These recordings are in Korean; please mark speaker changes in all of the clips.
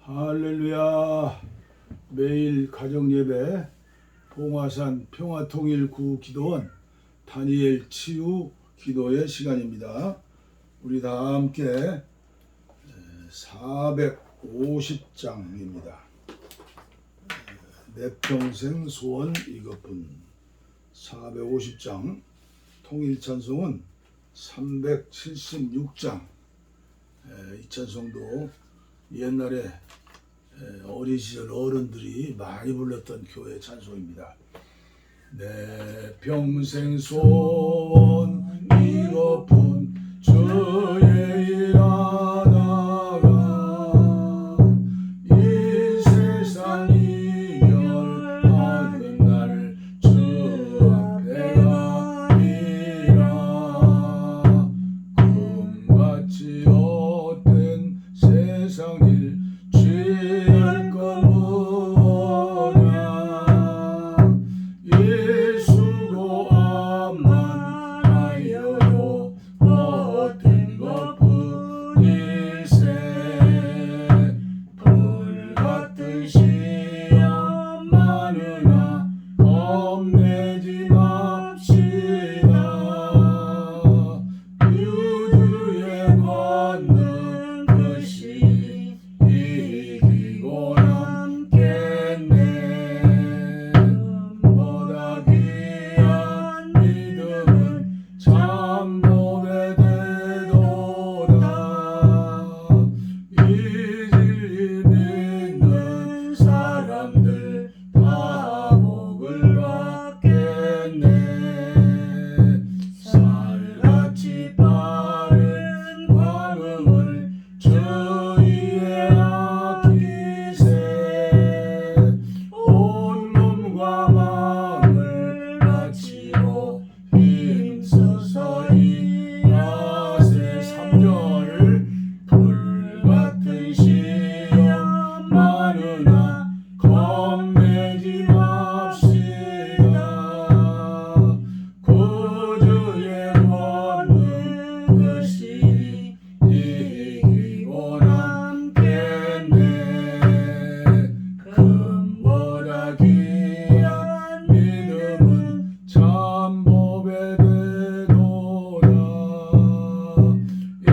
Speaker 1: 할렐루야. 매일 가정예배 봉화산 평화통일구 기도원 다니엘 치유 기도의 시간입니다. 우리 다 함께 450장입니다. 내 평생 소원 이것뿐. 450장. 통일찬송은 376장. 이 찬송도 옛날에 어린 시절 어른들이 많이 불렀던 교회 찬송입니다. 내 평생 소원 이것뿐, 주의 일 하다가 이 세상 이별하는 날 주 앞에 가리라. 꿈같이 헛된 세상 일 취할 것 뭐냐. 이 수고 암만 하여도 헛된 것뿐일세. 불같은 시험 많으나 겁내지 맙시다. 유주의 권능 그시 이기고 남겠네. 보다 귀한 믿음은 참 복의 되도다. 이 진리 믿는 사람들 다 복을 받겠네. 살같이 빠른 광음을 주위에 아끼세. 온 몸과 마음을 바치고 힘써서 일하세. 3절. 불같은 시험 많으나 겁내지 맙시다. 구주의 권능 그시 이기고 남겠네. 금보다 귀한 믿음은 참 복의 되도다. 이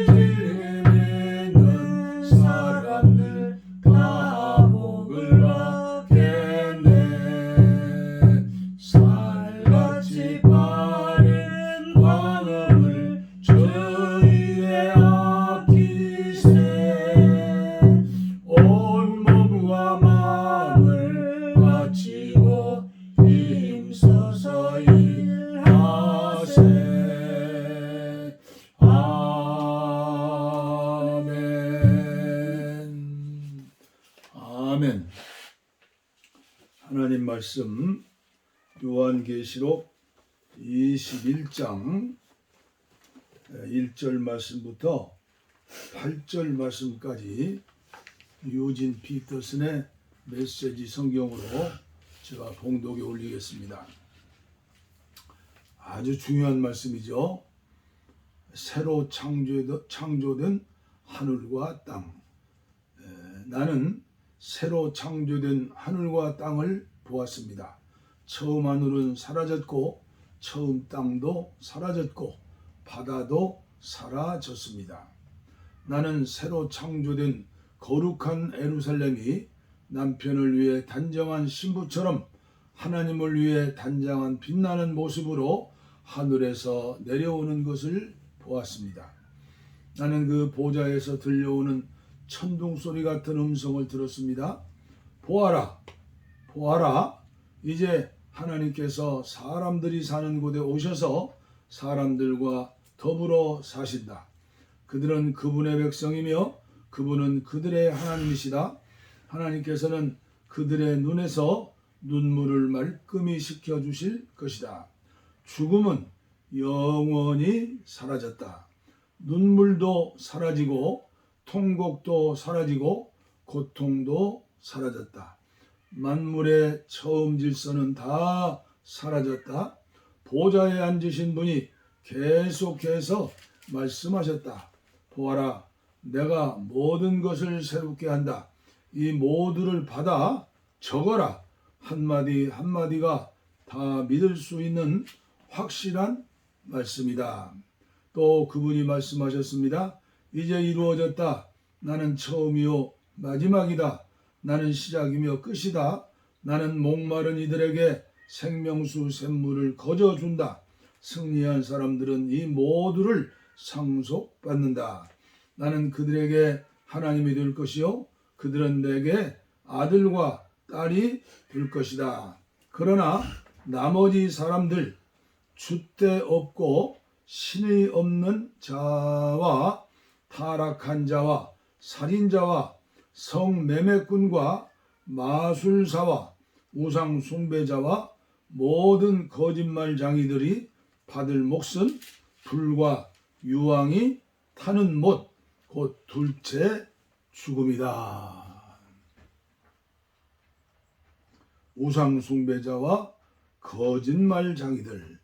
Speaker 1: 진리 믿는 사람들 다 복을 받겠네. 살같이 빠른 광음을 주위에 아끼세. 온 몸과 마음을 바치고 힘써서 일하세. 아멘. 아멘. 하나님 말씀 요한계시록 21장 1절 말씀부터 8절 말씀까지 유진 피터슨의 메시지 성경으로 제가 봉독에 올리겠습니다. 아주 중요한 말씀이죠. 새로 창조된 하늘과 땅. 나는 새로 창조된 하늘과 땅을 보았습니다. 처음 하늘은 사라졌고 처음 땅도 사라졌고 바다도 사라졌습니다. 나는 새로 창조된 거룩한 예루살렘이 남편을 위해 단정한 신부처럼 하나님을 위해 단장한 빛나는 모습으로 하늘에서 내려오는 것을 보았습니다. 나는 그 보좌에서 들려오는 천둥 소리 같은 음성을 들었습니다. 보아라, 보아라, 이제 하나님께서 사람들이 사는 곳에 오셔서 사람들과 더불어 사신다. 그들은 그분의 백성이며 그분은 그들의 하나님이시다. 하나님께서는 그들의 눈에서 눈물을 말끔히 식혀주실 것이다. 죽음은 영원히 사라졌다. 눈물도 사라지고 통곡도 사라지고 고통도 사라졌다. 만물의 처음 질서는 다 사라졌다. 보좌에 앉으신 분이 계속해서 말씀하셨다. 보아라, 내가 모든 것을 새롭게 한다. 이 모두를 받아 적어라. 한마디 한마디가 다 믿을 수 있는 확실한 말씀이다. 또 그분이 말씀하셨습니다. 이제 이루어졌다. 나는 처음이요 마지막이다. 나는 시작이며 끝이다. 나는 목마른 이들에게 생명수 샘물을 거저준다. 승리한 사람들은 이 모두를 상속받는다. 나는 그들에게 하나님이 될 것이요 그들은 내게 아들과 딸이 될 것이다. 그러나 나머지 사람들, 줏대 없고 신의 없는 자와 타락한 자와 살인자와 성매매꾼과 마술사와 우상 숭배자와 모든 거짓말장이들이 받을 몫은 불과 유황이 타는 못, 곧 둘째 죽음이다. 우상 숭배자와 거짓말장이들,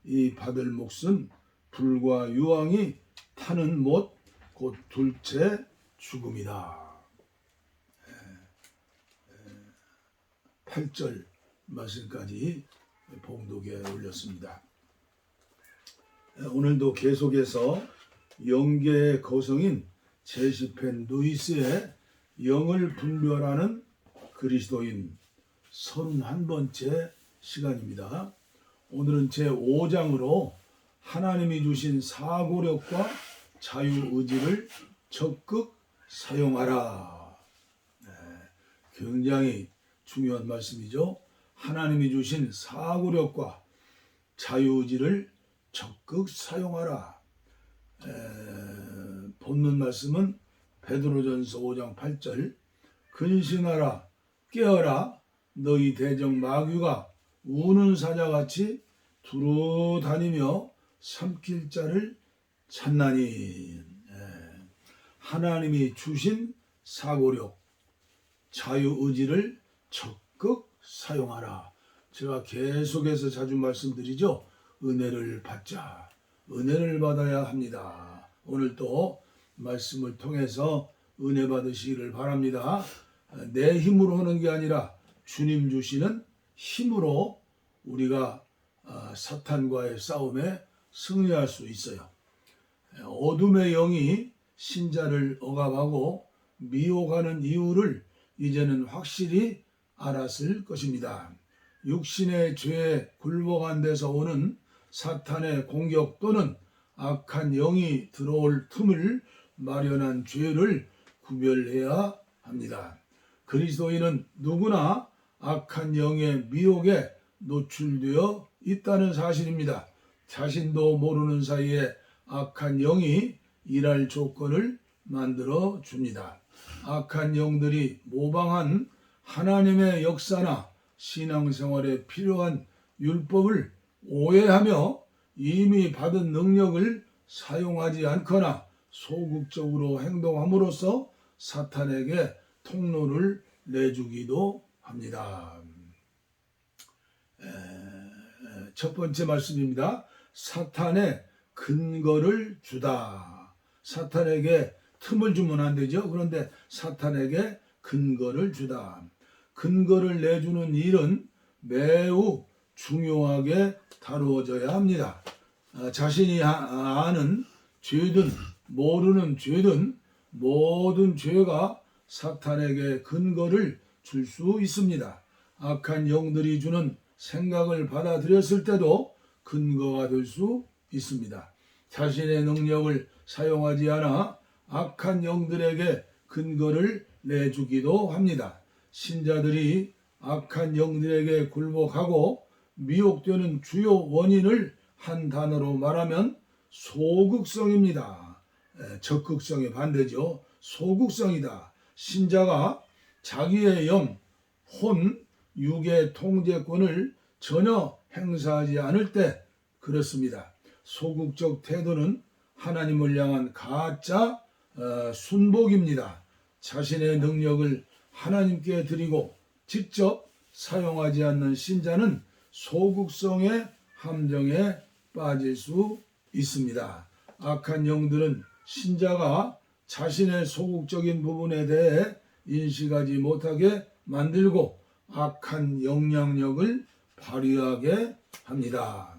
Speaker 1: 이 받을 몫은 불과 유황이 타는 못, 곧 둘째 죽음이다. 8절 말씀까지 봉독에 올렸습니다. 오늘도 계속해서 영계의 거성인 제시펜 루이스의 영을 분별하는 그리스도인 31번째 시간입니다. 오늘은 제5장으로 하나님이 주신 사고력과 자유의지를 적극 사용하라. 굉장히 중요한 말씀이죠. 하나님이 주신 사고력과 자유의지를 적극 사용하라. 본문 말씀은 베드로전서 5장 8절 근신하라 깨어라 너희 대적 마귀가 우는 사자같이 두루 다니며 삼킬 자를 찾나니. 하나님이 주신 사고력, 자유의지를 적극 사용하라. 제가 계속해서 자주 말씀드리죠. 은혜를 받자. 은혜를 받아야 합니다. 오늘도 말씀을 통해서 은혜 받으시기를 바랍니다. 내 힘으로 하는 게 아니라 주님 주시는 힘으로 우리가 사탄과의 싸움에 승리할 수 있어요. 어둠의 영이 신자를 억압하고 미혹하는 이유를 이제는 확실히 알았을 것입니다. 육신의 죄에 굴복한 데서 오는 사탄의 공격 또는 악한 영이 들어올 틈을 마련한 죄를 구별해야 합니다. 그리스도인은 누구나 악한 영의 미혹에 노출되어 있다는 사실입니다. 자신도 모르는 사이에 악한 영이 일할 조건을 만들어 줍니다. 악한 영들이 모방한 하나님의 역사나 신앙생활에 필요한 율법을 오해하며 이미 받은 능력을 사용하지 않거나 소극적으로 행동함으로써 사탄에게 통로를 내주기도 합니다. 첫 번째 말씀입니다. 사탄의 근거를 주다. 사탄에게 틈을 주면 안 되죠. 그런데 사탄에게 근거를 주다. 근거를 내주는 일은 매우 중요하게 다루어져야 합니다. 자신이 아는 죄든 모르는 죄든 모든 죄가 사탄에게 근거를 줄 수 있습니다. 악한 영들이 주는 생각을 받아들였을 때도 근거가 될 수 있습니다. 자신의 능력을 사용하지 않아 악한 영들에게 근거를 내주기도 합니다. 신자들이 악한 영들에게 굴복하고 미혹되는 주요 원인을 한 단어로 말하면 소극성입니다. 적극성의 반대죠. 소극성이다. 신자가 자기의 영, 혼, 육의 통제권을 전혀 행사하지 않을 때 그렇습니다. 소극적 태도는 하나님을 향한 가짜 순복입니다. 자신의 능력을 하나님께 드리고 직접 사용하지 않는 신자는 소극성의 함정에 빠질 수 있습니다. 악한 영들은 신자가 자신의 소극적인 부분에 대해 인식하지 못하게 만들고 악한 영향력을 발휘하게 합니다.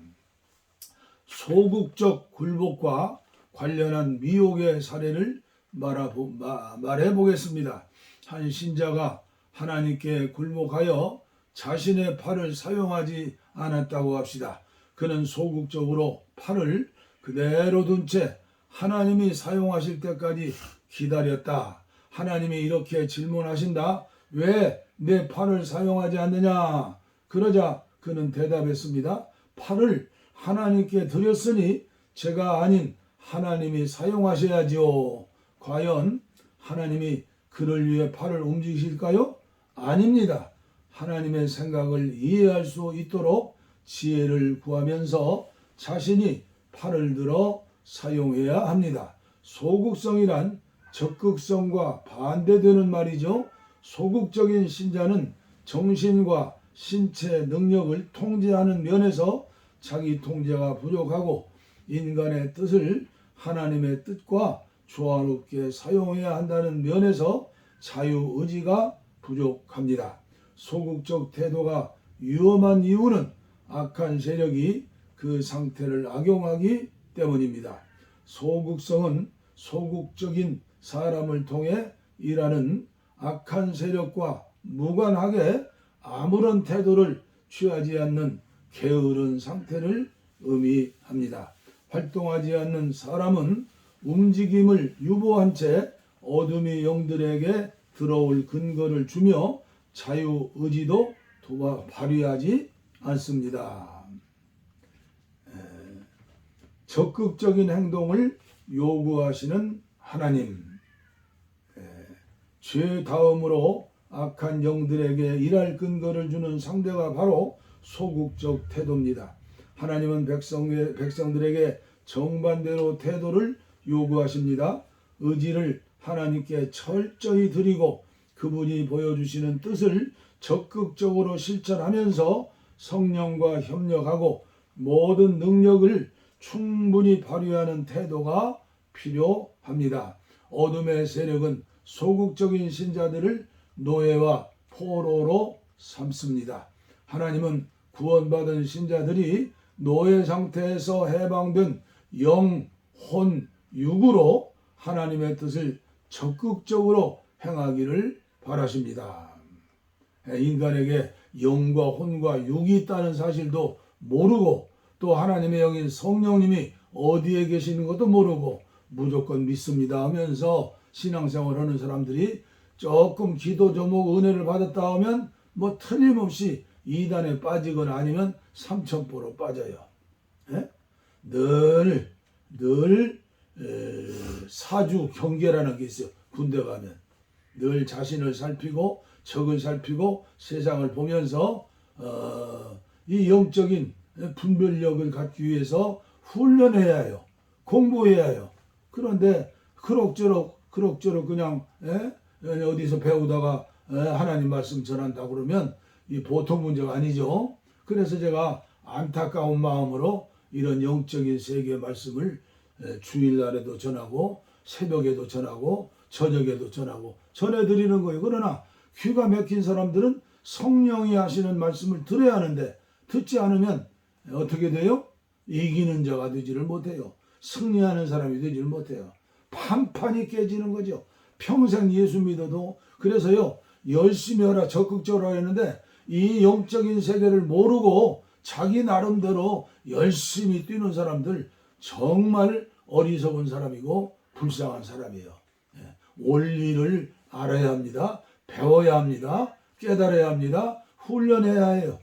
Speaker 1: 소극적 굴복과 관련한 미혹의 사례를 말해 보겠습니다. 한 신자가 하나님께 굴복하여 자신의 팔을 사용하지 않았다고 합시다. 그는 소극적으로 팔을 그대로 둔 채 하나님이 사용하실 때까지 기다렸다. 하나님이 이렇게 질문하신다. 왜 내 팔을 사용하지 않느냐? 그러자 그는 대답했습니다. 팔을 하나님께 드렸으니 제가 아닌 하나님이 사용하셔야지요. 과연 하나님이 그를 위해 팔을 움직이실까요? 아닙니다. 하나님의 생각을 이해할 수 있도록 지혜를 구하면서 자신이 팔을 들어 사용해야 합니다. 소극성이란 적극성과 반대되는 말이죠. 소극적인 신자는 정신과 신체 능력을 통제하는 면에서 자기 통제가 부족하고 인간의 뜻을 하나님의 뜻과 조화롭게 사용해야 한다는 면에서 자유의지가 부족합니다. 소극적 태도가 위험한 이유는 악한 세력이 그 상태를 악용하기 때문입니다. 소극성은 소극적인 사람을 통해 일하는 악한 세력과 무관하게 아무런 태도를 취하지 않는 게으른 상태를 의미합니다. 활동하지 않는 사람은 움직임을 유보한 채 어둠의 영들에게 들어올 근거를 주며 자유의지도 발휘하지 않습니다. 적극적인 행동을 요구하시는 하나님, 죄 다음으로 악한 영들에게 일할 근거를 주는 상대가 바로 소극적 태도입니다. 하나님은 백성들에게 정반대로 태도를 요구하십니다. 의지를 하나님께 철저히 드리고 그분이 보여주시는 뜻을 적극적으로 실천하면서 성령과 협력하고 모든 능력을 충분히 발휘하는 태도가 필요합니다. 어둠의 세력은 소극적인 신자들을 노예와 포로로 삼습니다. 하나님은 구원받은 신자들이 노예 상태에서 해방된 영, 혼, 육으로 하나님의 뜻을 적극적으로 행하기를 바라십니다. 인간에게 영과 혼과 육이 있다는 사실도 모르고 또 하나님의 영인 성령님이 어디에 계시는 것도 모르고 무조건 믿습니다 하면서 신앙생활 하는 사람들이 조금 기도 제목 은혜를 받았다 하면 뭐 틀림없이 이단에 빠지거나 아니면 삼천포로 빠져요. 예? 늘 사주 경계라는 게 있어요. 군대 가면 늘 자신을 살피고 적을 살피고 세상을 보면서 이 영적인 분별력을 갖기 위해서 훈련해야 해요. 공부해야 해요. 그런데 그럭저럭 그냥 어디서 배우다가 하나님 말씀 전한다 그러면 이 보통 문제가 아니죠. 그래서 제가 안타까운 마음으로 이런 영적인 세계의 말씀을 주일날에도 전하고 새벽에도 전하고 저녁에도 전하고 전해드리는 거예요. 그러나 귀가 막힌 사람들은 성령이 하시는 말씀을 들어야 하는데 듣지 않으면 어떻게 돼요? 이기는 자가 되지를 못해요. 승리하는 사람이 되지를 못해요. 판판이 깨지는 거죠. 평생 예수 믿어도 그래서요 열심히 하라 적극적으로 했는데 이 영적인 세계를 모르고 자기 나름대로 열심히 뛰는 사람들 정말 어리석은 사람이고 불쌍한 사람이에요. 원리를 알아야 합니다. 배워야 합니다. 깨달아야 합니다. 훈련해야 해요.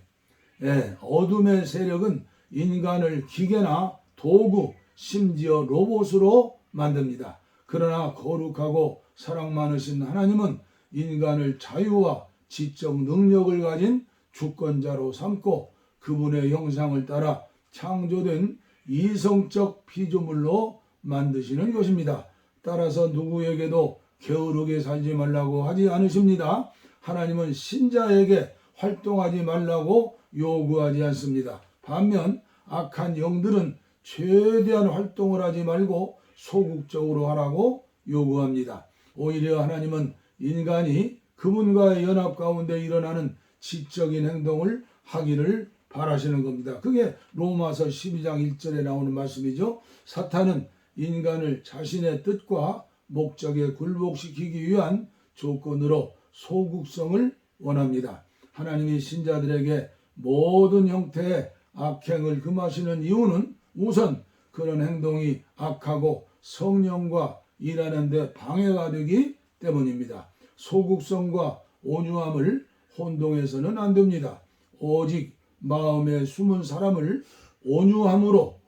Speaker 1: 어둠의 세력은 인간을 기계나 도구 심지어 로봇으로 만듭니다. 그러나 거룩하고 사랑 많으신 하나님은 인간을 자유와 지적 능력을 가진 주권자로 삼고 그분의 형상을 따라 창조된 이성적 피조물로 만드시는 것입니다. 따라서 누구에게도 게으르게 살지 말라고 하지 않으십니다. 하나님은 신자에게 활동하지 말라고 요구하지 않습니다. 반면 악한 영들은 최대한 활동을 하지 말고 소극적으로 하라고 요구합니다. 오히려 하나님은 인간이 그분과의 연합 가운데 일어나는 지적인 행동을 하기를 바라시는 겁니다. 그게 로마서 12장 1절에 나오는 말씀이죠. 사탄은 인간을 자신의 뜻과 목적에 굴복시키기 위한 조건으로 소극성을 원합니다. 하나님이 신자들에게 모든 형태의 악행을 금하시는 이유는 우선 그런 행동이 악하고 성령과 일하는 데 방해가 되기 때문입니다. 소극성과 온유함을 혼동해서는 안 됩니다. 오직 마음에 숨은 사람을 온유함으로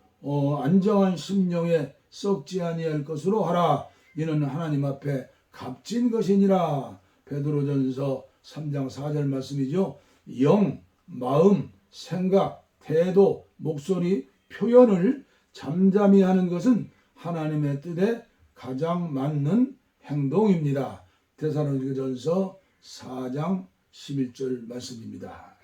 Speaker 1: 안정한 심령에 썩지 아니할 것으로 하라. 이는 하나님 앞에 값진 것이니라. 베드로전서 3장 4절 말씀이죠. 영, 마음, 생각, 태도, 목소리, 표현을 잠잠히 하는 것은 하나님의 뜻에 가장 맞는 행동입니다. 데살로니가전서 4장 11절 말씀입니다.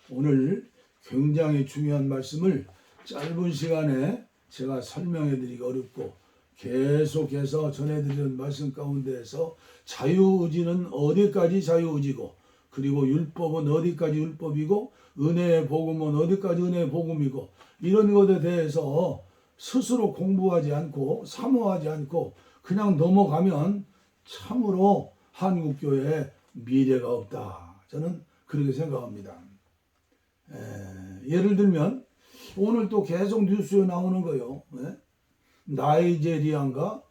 Speaker 1: 오늘 굉장히 중요한 말씀을 짧은 시간에 제가 설명해 드리기 어렵고 계속해서 전해드리는 말씀 가운데에서 자유의지는 어디까지 자유의지고, 그리고 율법은 어디까지 율법이고, 은혜의 복음은 어디까지 은혜의 복음이고, 이런 것에 대해서 스스로 공부하지 않고 사모하지 않고 그냥 넘어가면 참으로 한국교회에 미래가 없다. 저는 그렇게 생각합니다. 예를 들면 오늘 또 계속 뉴스에 나오는 거요. 나이제리아인가?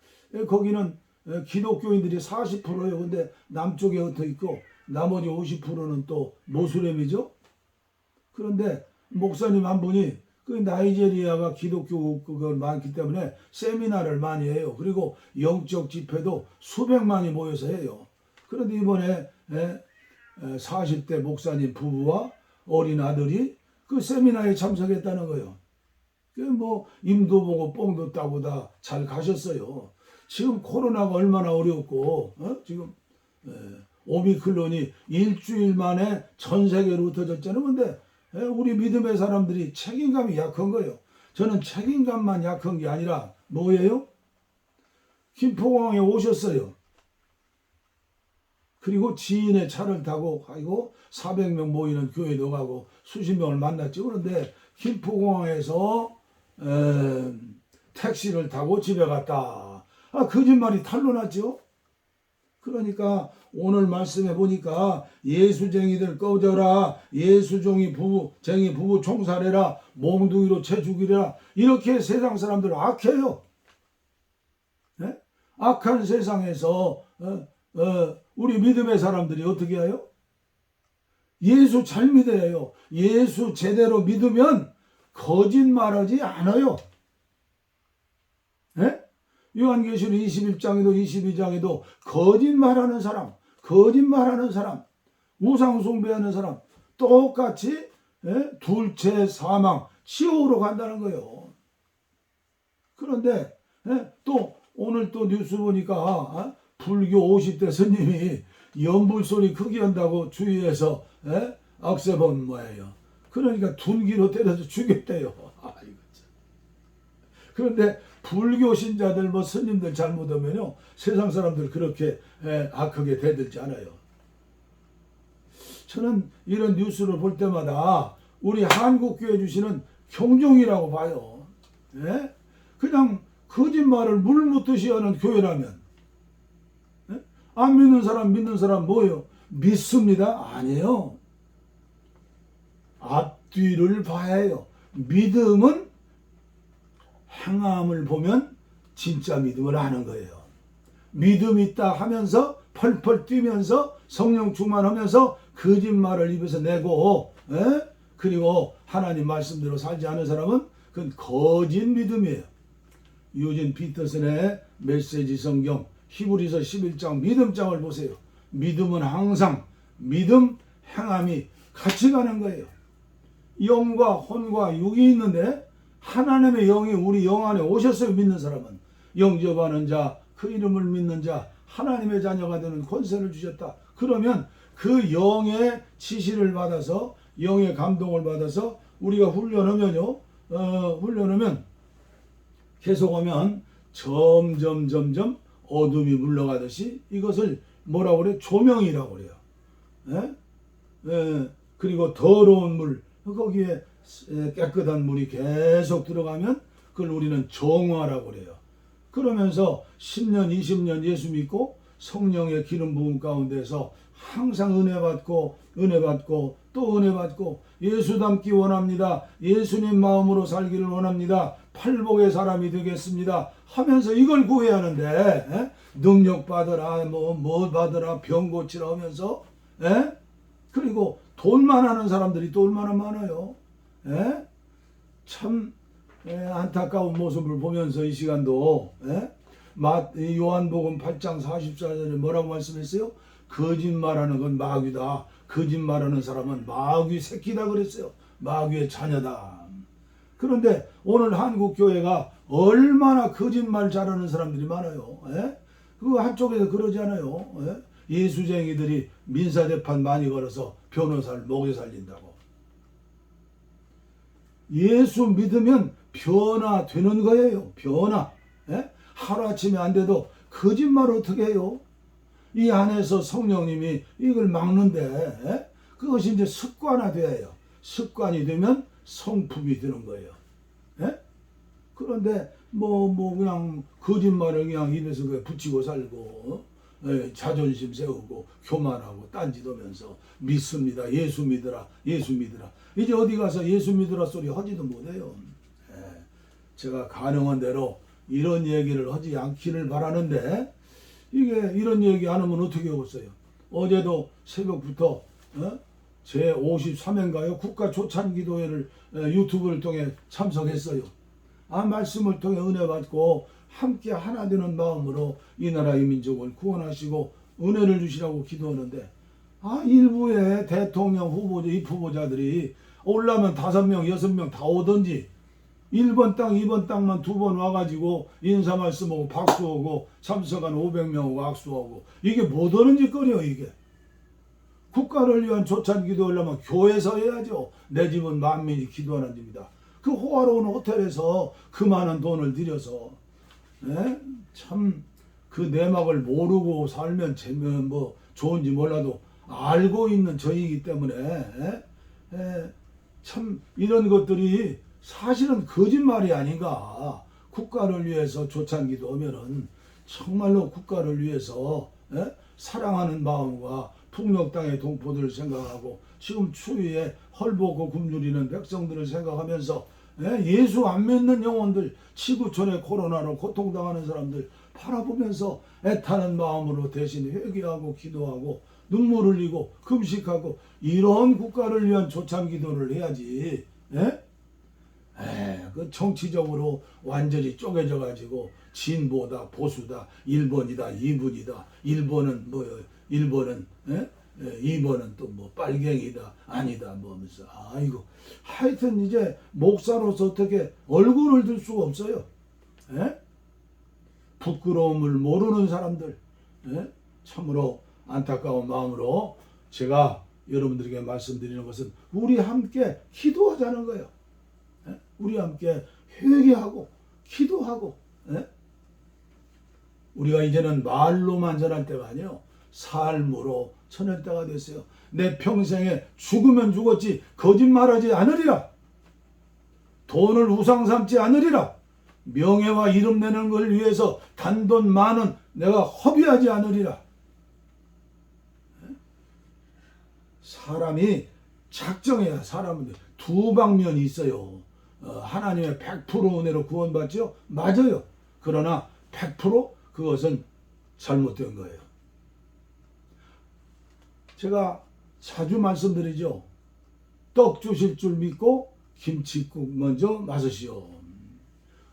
Speaker 1: 거기는 기독교인들이 40%예요. 근데 남쪽에 흩어 있고 나머지 50%는 또 모슬렘이죠. 그런데 목사님 한 분이 그 나이제리아가 기독교가 많기 때문에 세미나를 많이 해요. 그리고 영적 집회도 수백만이 모여서 해요. 그런데 이번에 40대 목사님 부부와 어린 아들이 그 세미나에 참석했다는 거예요. 뭐 임도 보고 뽕도 따고 다 잘 가셨어요. 지금 코로나가 얼마나 어렵고 지금 오미클론이 일주일 만에 전 세계로 흩어졌잖아요. 근데 우리 믿음의 사람들이 책임감이 약한 거예요. 저는 책임감만 약한 게 아니라 뭐예요? 김포공항에 오셨어요. 그리고 지인의 차를 타고 가고 400명 모이는 교회도 가고 수십 명을 만났죠. 그런데 김포공항에서 택시를 타고 집에 갔다. 거짓말이 탄로났죠. 그러니까 오늘 말씀해 보니까 예수쟁이들 꺼져라, 예수쟁이 부부 총살해라, 몽둥이로 채 죽이라, 이렇게 세상 사람들 악해요. 네? 악한 세상에서 우리 믿음의 사람들이 어떻게 해요? 예수 잘 믿어야 해요. 예수 제대로 믿으면 거짓말하지 않아요. 네? 요한계시록 21장에도 22장에도 거짓말하는 사람, 우상 숭배하는 사람 똑같이 둘째 사망, 지옥으로 간다는 거예요. 그런데 또 오늘 또 뉴스 보니까 불교 50대 스님이 연불소리 크게 한다고 주위에서 억세본 모양이에요. 그러니까 둔기로 때려서 죽였대요. 아이고. 그런데 불교 신자들 뭐 스님들 잘못하면요 세상 사람들 그렇게 악하게 대들지 않아요. 저는 이런 뉴스를 볼 때마다 우리 한국교회 주시는 경종이라고 봐요. 그냥 거짓말을 물 묻듯이 하는 교회라면 안 믿는 사람 뭐예요? 믿습니다? 아니에요. 앞뒤를 봐야 해요. 믿음은 행함을 보면 진짜 믿음을 아는 거예요. 믿음 있다 하면서 펄펄 뛰면서 성령 충만하면서 거짓말을 입에서 내고 그리고 하나님 말씀대로 살지 않은 사람은 그건 거짓 믿음이에요. 유진 피터슨의 메시지 성경 히브리서 11장 믿음장을 보세요. 믿음은 항상 믿음 행함이 같이 가는 거예요. 영과 혼과 육이 있는데 하나님의 영이 우리 영 안에 오셨어요. 믿는 사람은 영접하는 자, 그 이름을 믿는 자, 하나님의 자녀가 되는 권세를 주셨다. 그러면 그 영의 지시를 받아서 영의 감동을 받아서 우리가 훈련하면요, 훈련하면 계속하면 점점 어둠이 물러가듯이 이것을 뭐라고 그래? 조명이라고 그래요. 그리고 더러운 물, 거기에 깨끗한 물이 계속 들어가면 그걸 우리는 정화라고 그래요. 그러면서 10년, 20년 예수 믿고 성령의 기름 부음 가운데서 항상 은혜 받고 또 은혜 받고 예수 닮기 원합니다. 예수님 마음으로 살기를 원합니다. 팔복의 사람이 되겠습니다. 하면서 이걸 구해야 하는데 능력 받으라 뭐 받으라 병 고치라 하면서 그리고 돈만 하는 사람들이 또 얼마나 많아요. 참 안타까운 모습을 보면서 이 시간도 요한복음 8장 44절에 뭐라고 말씀했어요? 거짓말하는 건 마귀다. 거짓말하는 사람은 마귀 새끼다 그랬어요. 마귀의 자녀다. 그런데 오늘 한국 교회가 얼마나 거짓말 잘하는 사람들이 많아요. 그 한쪽에서 그러지 않아요. 예수쟁이들이 민사재판 많이 걸어서 변호사를 먹여 살린다고. 예수 믿으면 변화되는 거예요. 변화. 하루아침에 안 돼도 거짓말 어떻게 해요? 이 안에서 성령님이 이걸 막는데 그것이 이제 습관화돼요. 습관이 되면 성품이 되는 거예요. 그런데 그냥 거짓말을 그냥 입에서 붙이고 살고 자존심 세우고 교만하고 딴짓하면서 믿습니다. 예수 믿으라. 예수 믿으라. 이제 어디 가서 예수 믿으라 소리 하지도 못해요. 제가 가능한 대로 이런 얘기를 하지 않기를 바라는데 이게 이런 얘기 안 하면 어떻게 하겠어요? 어제도 새벽부터 제 53회인가요? 국가조찬기도회를 유튜브를 통해 참석했어요. 말씀을 통해 은혜 받고 함께 하나 되는 마음으로 이 나라 이 민족을 구원하시고 은혜를 주시라고 기도하는데 일부의 대통령 후보자 입후보자들이 올라면 5명 6명 다 오던지 1번 땅 2번 땅만 2번 와가지고 인사 말씀하고 박수하고 참석한 500명하고 악수하고 이게 못 오는 짓거리요. 이게 국가를 위한 조찬 기도하려면 교회에서 해야죠. 내 집은 만민이 기도하는 집이다. 그 호화로운 호텔에서 그 많은 돈을 들여서 참 그 내막을 모르고 살면 좋은지 몰라도 알고 있는 저희이기 때문에 참 이런 것들이 사실은 거짓말이 아닌가. 국가를 위해서 조찬기도 하면은 정말로 국가를 위해서 사랑하는 마음과 북녘 땅의 동포들을 생각하고 지금 추위에 헐벗고 굶주리는 백성들을 생각하면서 예수 안 믿는 영혼들, 지구촌의 코로나로 고통당하는 사람들 바라보면서 애타는 마음으로 대신 회개하고 기도하고 눈물 흘리고 금식하고 이런 국가를 위한 조찬 기도를 해야지. 그 정치적으로 완전히 쪼개져 가지고 진보다 보수다 1번이다 2분이다 1번은 2번은 또 빨갱이다 아니다 하면서 아이고 하여튼 이제 목사로서 어떻게 얼굴을 들 수가 없어요. 부끄러움을 모르는 사람들 참으로 안타까운 마음으로 제가 여러분들에게 말씀드리는 것은 우리 함께 기도하자는 거예요. 우리 함께 회개하고 기도하고 우리가 이제는 말로만 전할 때가 아니에요. 삶으로 전할 때가 됐어요. 내 평생에 죽으면 죽었지 거짓말하지 않으리라. 돈을 우상 삼지 않으리라. 명예와 이름 내는 걸 위해서 단돈 만원 내가 허비하지 않으리라. 사람이 작정해야 사람은 두 방면이 있어요. 하나님의 100% 은혜로 구원받죠? 맞아요. 그러나 100% 그것은 잘못된 거예요. 제가 자주 말씀드리죠. 떡 주실 줄 믿고 김칫국 먼저 마시오.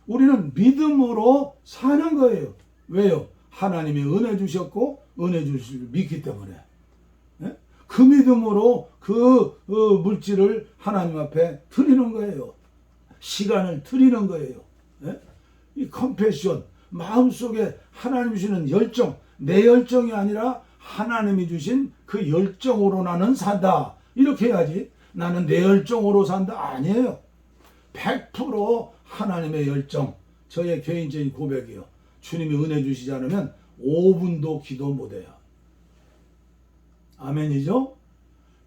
Speaker 1: 우리는 믿음으로 사는 거예요. 왜요? 하나님이 은혜 주셨고 은혜 주실 줄 믿기 때문에. 그 믿음으로 그 물질을 하나님 앞에 드리는 거예요. 시간을 드리는 거예요. 이 컴패션, 마음속에 하나님 주시는 열정, 내 열정이 아니라 하나님이 주신 그 열정으로 나는 산다. 이렇게 해야지. 나는 내 열정으로 산다. 아니에요. 100% 하나님의 열정. 저의 개인적인 고백이요. 주님이 은혜 주시지 않으면 5분도 기도 못해요. 아멘이죠?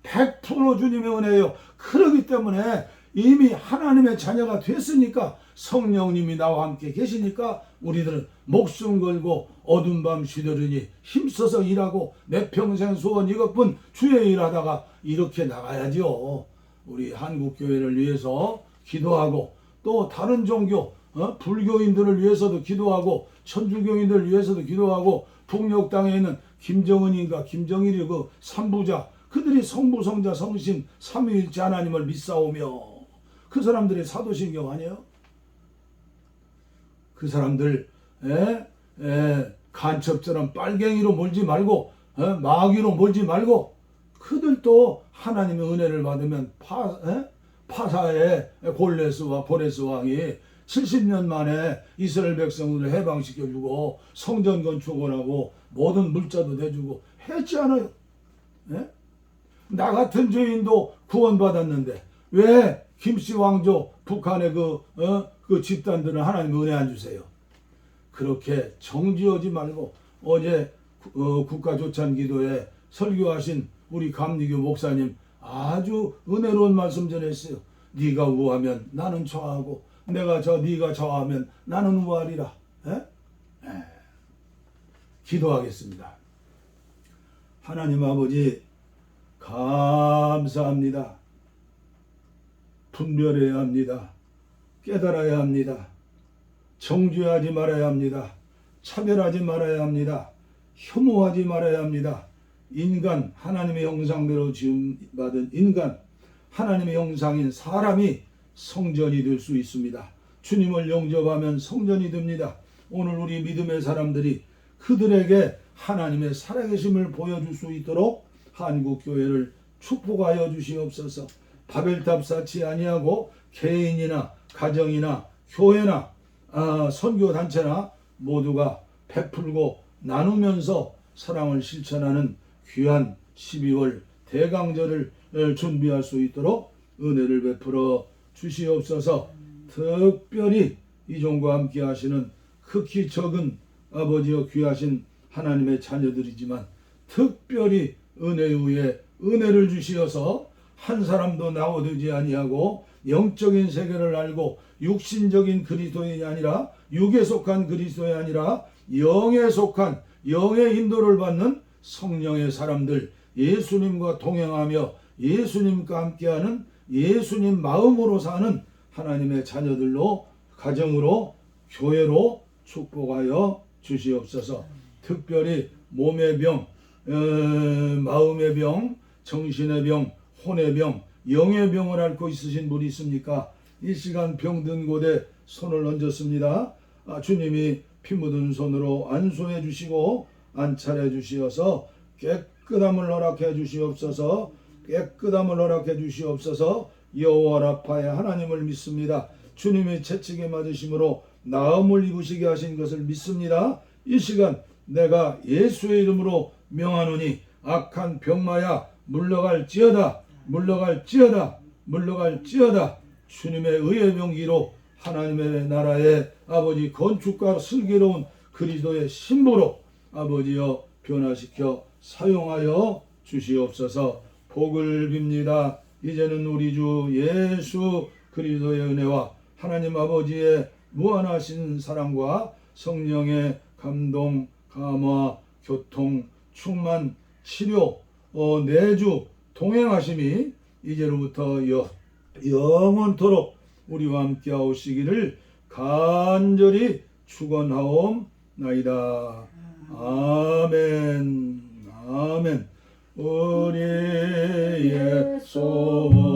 Speaker 1: 100% 주님의 은혜예요. 그렇기 때문에 이미 하나님의 자녀가 됐으니까, 성령님이 나와 함께 계시니까 우리들은 목숨 걸고 어두운 밤 쉬려니 힘써서 일하고 내 평생 소원 이것뿐 주의 일하다가 이렇게 나가야죠. 우리 한국교회를 위해서 기도하고, 또 다른 종교 불교인들을 위해서도 기도하고, 천주교인들을 위해서도 기도하고, 북녘 땅에 있는 김정은인가 김정일이 그 삼부자, 그들이 성부 성자 성신 삼위일체 하나님을 믿사오며, 그 사람들이 사도신경 아니에요? 그 사람들 간첩처럼 빨갱이로 몰지 말고 마귀로 몰지 말고, 그들도 하나님의 은혜를 받으면 파사의 골레스와 고레스 왕이 70년 만에 이스라엘 백성들을 해방시켜주고 성전 건축을 하고 모든 물자도 내주고 했지 않아요? 나 같은 죄인도 구원받았는데 왜 김씨 왕조 북한의 그 집단들은 하나님 은혜 안 주세요? 그렇게 정지하지 말고, 어제 국가조찬기도에 설교하신 우리 감리교 목사님 아주 은혜로운 말씀 전했어요. 네가 우하면 나는 좌하고 네가 좌하면 나는 우하리라. 기도하겠습니다. 하나님 아버지 감사합니다. 분별해야 합니다. 깨달아야 합니다. 정죄하지 말아야 합니다. 차별하지 말아야 합니다. 혐오하지 말아야 합니다. 인간, 하나님의 형상대로 지음받은 인간, 하나님의 형상인 사람이 성전이 될 수 있습니다. 주님을 영접하면 성전이 됩니다. 오늘 우리 믿음의 사람들이 그들에게 하나님의 살아계심을 보여줄 수 있도록 한국교회를 축복하여 주시옵소서. 바벨탑 쌓지 아니하고 개인이나 가정이나 교회나 선교단체나 모두가 베풀고 나누면서 사랑을 실천하는 귀한 12월 대강절을 준비할 수 있도록 은혜를 베풀어 주시옵소서. 특별히 이종과 함께 하시는 극히 적은 아버지여 귀하신 하나님의 자녀들이지만, 특별히 은혜 위에 은혜를 주시어서 한 사람도 낙오되지 아니하고 영적인 세계를 알고 육신적인 그리스도인이 아니라, 육에 속한 그리스도인이 아니라 영에 속한, 영의 인도를 받는 성령의 사람들, 예수님과 동행하며 예수님과 함께하는 예수님 마음으로 사는 하나님의 자녀들로, 가정으로, 교회로 축복하여 주시옵소서. 특별히 몸의 병, 마음의 병, 정신의 병, 혼의 병, 영의 병을 앓고 있으신 분이 있습니까? 이 시간 병든 곳에 손을 얹었습니다. 주님이 피 묻은 손으로 안수해 주시고 안찰해 주시어서 깨끗함을 허락해 주시옵소서. 깨끗함을 허락해 주시옵소서. 여호와 라파의 하나님을 믿습니다. 주님이 채찍에 맞으심으로 나음을 입으시게 하신 것을 믿습니다. 이 시간 내가 예수의 이름으로 명하노니 악한 병마야 물러갈지어다, 물러갈지어다, 물러갈지어다. 주님의 의의 명기로 하나님의 나라의 아버지 건축가 슬기로운 그리스도의 신부로 아버지여 변화시켜 사용하여 주시옵소서. 복을 빕니다. 이제는 우리 주 예수 그리스도의 은혜와 하나님 아버지의 무한하신 사랑과 성령의 감동, 감화, 교통, 충만, 치료, 내주, 동행하심이 이제로부터 영원토록 우리와 함께 하시기를 간절히 축원하옵나이다. 아멘. 아멘. 우리의 소원